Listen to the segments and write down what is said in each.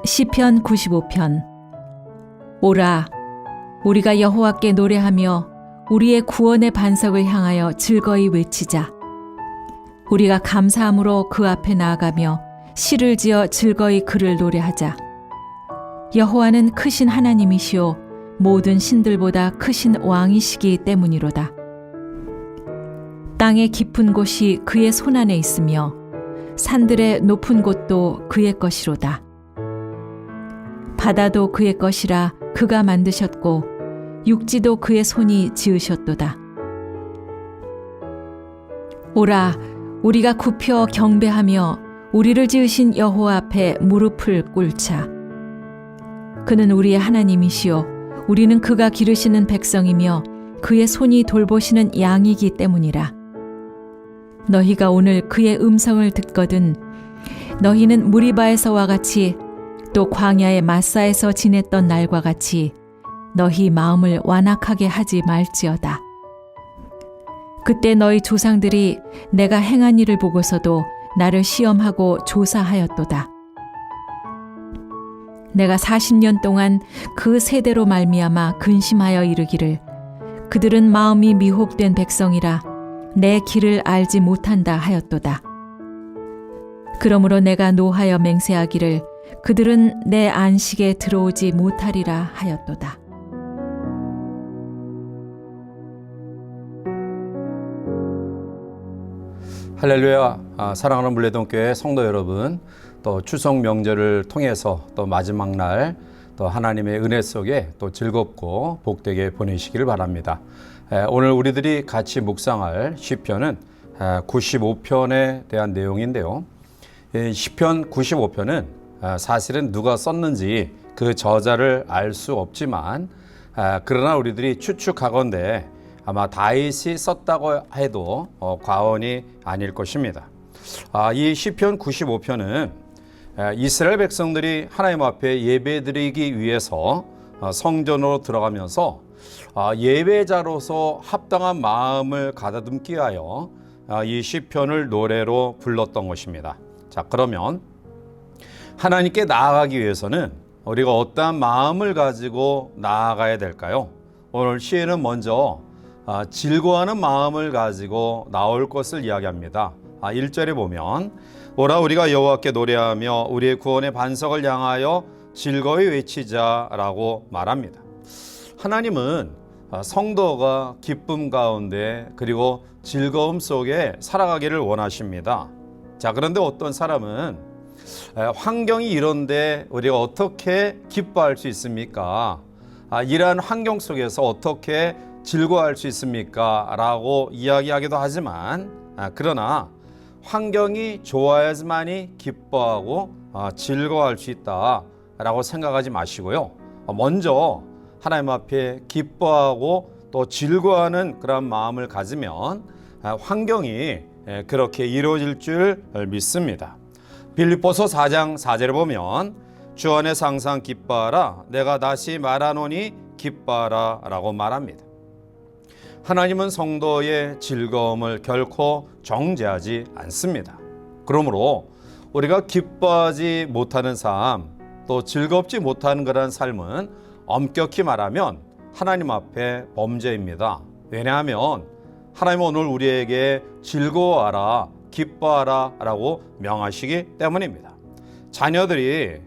시편 95편. 오라, 우리가 여호와께 노래하며 우리의 구원의 반석을 향하여 즐거이 외치자. 우리가 감사함으로 그 앞에 나아가며 시를 지어 즐거이 그를 노래하자. 여호와는 크신 하나님이시오 모든 신들보다 크신 왕이시기 때문이로다. 땅의 깊은 곳이 그의 손안에 있으며 산들의 높은 곳도 그의 것이로다. 바다도 그의 것이라 그가 만드셨고 육지도 그의 손이 지으셨도다. 오라, 우리가 굽혀 경배하며 우리를 지으신 여호와 앞에 무릎을 꿇자. 그는 우리의 하나님이시요 우리는 그가 기르시는 백성이며 그의 손이 돌보시는 양이기 때문이라. 너희가 오늘 그의 음성을 듣거든 너희는 무리바에서와 같이 또 광야의 마사에서 지냈던 날과 같이 너희 마음을 완악하게 하지 말지어다. 그때 너희 조상들이 내가 행한 일을 보고서도 나를 시험하고 조사하였도다. 내가 40년 동안 그 세대로 말미암아 근심하여 이르기를 그들은 마음이 미혹된 백성이라 내 길을 알지 못한다 하였도다. 그러므로 내가 노하여 맹세하기를 그들은 내 안식에 들어오지 못하리라 하였도다. 할렐루야. 사랑하는 물레동교회 성도 여러분, 또 추석 명절을 통해서 또 마지막 날 또 하나님의 은혜 속에 또 즐겁고 복되게 보내시기를 바랍니다. 오늘 우리들이 같이 묵상할 시편은 95편에 대한 내용인데요. 시편 95편은 사실은 누가 썼는지 그 저자를 알 수 없지만 그러나 우리들이 추측하건대 아마 다윗이 썼다고 해도 과언이 아닐 것입니다. 이 시편 95편은 이스라엘 백성들이 하나님 앞에 예배드리기 위해서 성전으로 들어가면서 예배자로서 합당한 마음을 가다듬기 위하여 이 시편을 노래로 불렀던 것입니다. 자, 그러면 하나님께 나아가기 위해서는 우리가 어떠한 마음을 가지고 나아가야 될까요? 오늘 시에는 먼저 즐거워하는 마음을 가지고 나올 것을 이야기합니다. 1절에 보면 오라 우리가 여호와께 노래하며 우리의 구원의 반석을 향하여 즐거이 외치자라고 말합니다. 하나님은 성도가 기쁨 가운데 그리고 즐거움 속에 살아가기를 원하십니다. 자, 그런데 어떤 사람은 환경이 이런데 우리가 어떻게 기뻐할 수 있습니까? 이러한 환경 속에서 어떻게 즐거워할 수 있습니까? 라고 이야기하기도 하지만 그러나 환경이 좋아야지만이 기뻐하고 즐거워할 수 있다라고 생각하지 마시고요. 먼저 하나님 앞에 기뻐하고 또 즐거워하는 그런 마음을 가지면 환경이 그렇게 이루어질 줄 믿습니다. 빌립보서 4장 4절에 보면 주 안에서 항상 기뻐하라 내가 다시 말하노니 기뻐하라 라고 말합니다. 하나님은 성도의 즐거움을 결코 정죄하지 않습니다. 그러므로 우리가 기뻐하지 못하는 삶, 또 즐겁지 못하는 그런 삶은 엄격히 말하면 하나님 앞에 범죄입니다. 왜냐하면 하나님은 오늘 우리에게 즐거워하라, 기뻐하라 라고 명하시기 때문입니다. 자녀들이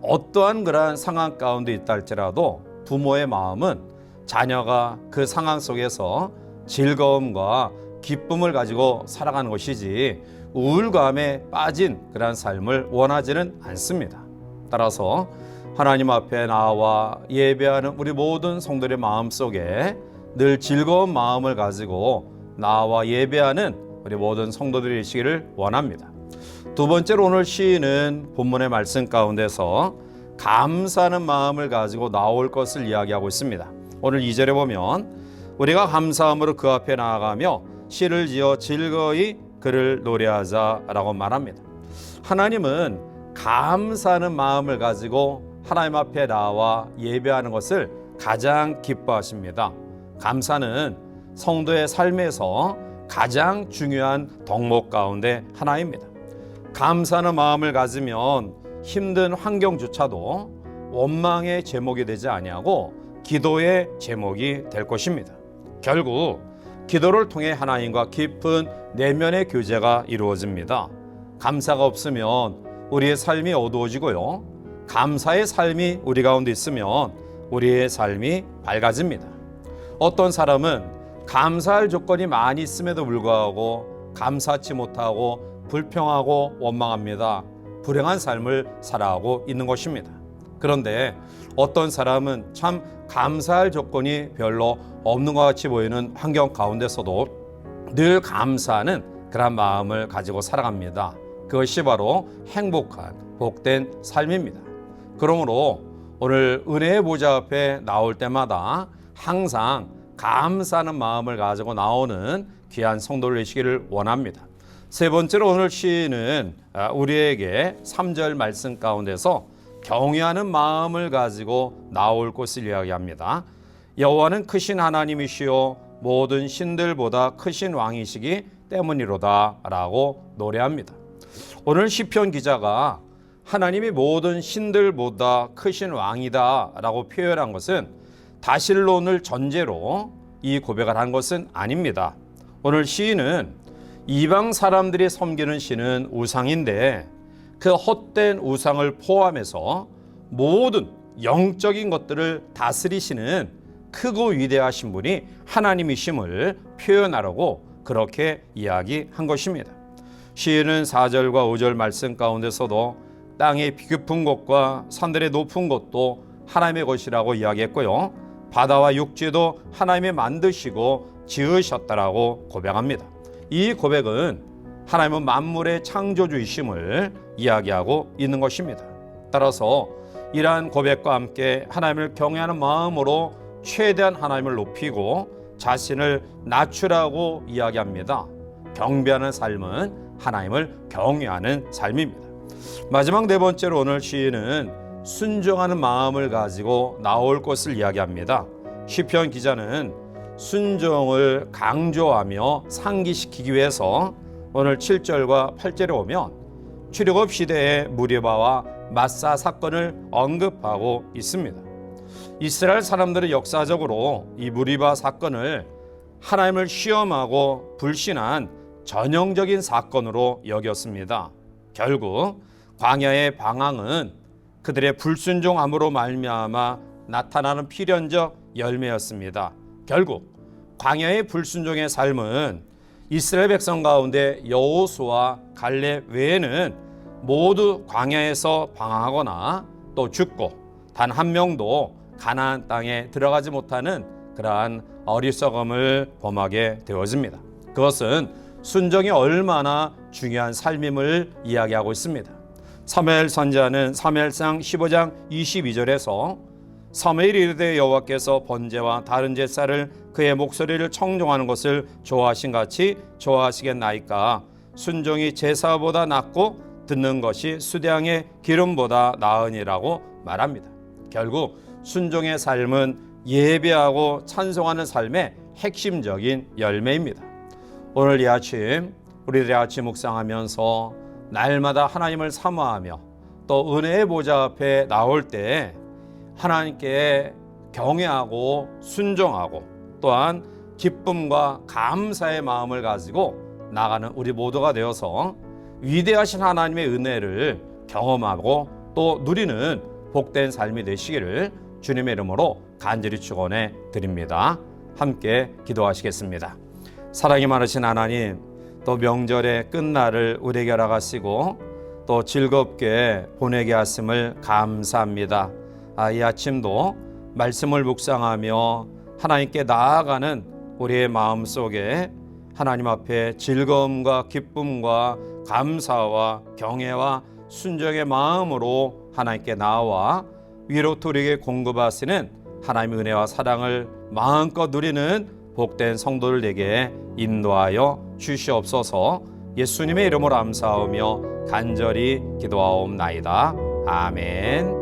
어떠한 그런 상황 가운데 있다 할지라도 부모의 마음은 자녀가 그 상황 속에서 즐거움과 기쁨을 가지고 살아가는 것이지 우울감에 빠진 그런 삶을 원하지는 않습니다. 따라서 하나님 앞에 나와 예배하는 우리 모든 성도들의 마음 속에 늘 즐거운 마음을 가지고 나와 예배하는 우리 모든 성도들이시기를 원합니다. 두 번째로 오늘 시인은 본문의 말씀 가운데서 감사하는 마음을 가지고 나올 것을 이야기하고 있습니다. 오늘 2절에 보면 우리가 감사함으로 그 앞에 나아가며 시를 지어 즐거이 그를 노래하자라고 말합니다. 하나님은 감사하는 마음을 가지고 하나님 앞에 나와 예배하는 것을 가장 기뻐하십니다. 감사는 성도의 삶에서 가장 중요한 덕목 가운데 하나입니다. 감사하는 마음을 가지면 힘든 환경조차도 원망의 제목이 되지 아니하고 기도의 제목이 될 것입니다. 결국 기도를 통해 하나님과 깊은 내면의 교제가 이루어집니다. 감사가 없으면 우리의 삶이 어두워지고요. 감사의 삶이 우리 가운데 있으면 우리의 삶이 밝아집니다. 어떤 사람은 감사할 조건이 많이 있음에도 불구하고 감사치 못하고 불평하고 원망합니다. 불행한 삶을 살아가고 있는 것입니다. 그런데 어떤 사람은 참 감사할 조건이 별로 없는 것 같이 보이는 환경 가운데서도 늘 감사하는 그런 마음을 가지고 살아갑니다. 그것이 바로 행복한 복된 삶입니다. 그러므로 오늘 은혜의 보좌 앞에 나올 때마다 항상 감사하는 마음을 가지고 나오는 귀한 성도를 되시기를 원합니다. 세 번째로 오늘 시인은 우리에게 3절 말씀 가운데서 경외하는 마음을 가지고 나올 것을 이야기합니다. 여호와는 크신 하나님이시요 모든 신들보다 크신 왕이시기 때문이로다 라고 노래합니다. 오늘 시편 기자가 하나님이 모든 신들보다 크신 왕이다 라고 표현한 것은 다실론을 전제로 이 고백을 한 것은 아닙니다. 오늘 시인은 이방 사람들이 섬기는 신은 우상인데 그 헛된 우상을 포함해서 모든 영적인 것들을 다스리시는 크고 위대하신 분이 하나님이심을 표현하려고 그렇게 이야기한 것입니다. 시인은 4절과 5절 말씀 가운데서도 땅의 비급한 곳과 산들의 높은 곳도 하나님의 것이라고 이야기했고요. 바다와 육지도 하나님이 만드시고 지으셨다라고 고백합니다. 이 고백은 하나님은 만물의 창조주이심을 이야기하고 있는 것입니다. 따라서 이러한 고백과 함께 하나님을 경외하는 마음으로 최대한 하나님을 높이고 자신을 낮추라고 이야기합니다. 경배하는 삶은 하나님을 경외하는 삶입니다. 마지막 네 번째로 오늘 시인은 순종하는 마음을 가지고 나올 것을 이야기합니다. 시편 기자는 순종을 강조하며 상기시키기 위해서 오늘 7절과 8절에 오면 출애굽 시대의 무리바와 마사 사건을 언급하고 있습니다. 이스라엘 사람들은 역사적으로 이 무리바 사건을 하나님을 시험하고 불신한 전형적인 사건으로 여겼습니다. 결국 광야의 방황은 그들의 불순종함으로 말미암아 나타나는 필연적 열매였습니다. 결국 광야의 불순종의 삶은 이스라엘 백성 가운데 여호수아 갈렙 외에는 모두 광야에서 방황하거나 또 죽고 단 한 명도 가나안 땅에 들어가지 못하는 그러한 어리석음을 범하게 되어집니다. 그것은 순종이 얼마나 중요한 삶임을 이야기하고 있습니다. 사무엘 선지자는 사무엘상 15장 22절에서 사무엘이 이르되 여호와께서 번제와 다른 제사를 그의 목소리를 청종하는 것을 좋아하신 같이 좋아하시겠나이까. 순종이 제사보다 낫고 듣는 것이 수량의 기름보다 나으니라고 말합니다. 결국 순종의 삶은 예배하고 찬송하는 삶의 핵심적인 열매입니다. 오늘 이 아침 우리들의 아침 묵상하면서 날마다 하나님을 사모하며 또 은혜의 보좌 앞에 나올 때 하나님께 경외하고 순종하고 또한 기쁨과 감사의 마음을 가지고 나가는 우리 모두가 되어서 위대하신 하나님의 은혜를 경험하고 또 누리는 복된 삶이 되시기를 주님의 이름으로 간절히 축원해 드립니다. 함께 기도하시겠습니다. 사랑이 많으신 하나님, 또 명절의 끝날을 우리에게 허락하시고 또 즐겁게 보내게 하심을 감사합니다. 이 아침도 말씀을 묵상하며 하나님께 나아가는 우리의 마음속에 하나님 앞에 즐거움과 기쁨과 감사와 경애와 순종의 마음으로 하나님께 나와 위로토 우리에게 공급하시는 하나님의 은혜와 사랑을 마음껏 누리는 복된 성도들 되게 인도하여 주시옵소서. 예수님의 이름으로 감사하며 간절히 기도하옵나이다. 아멘.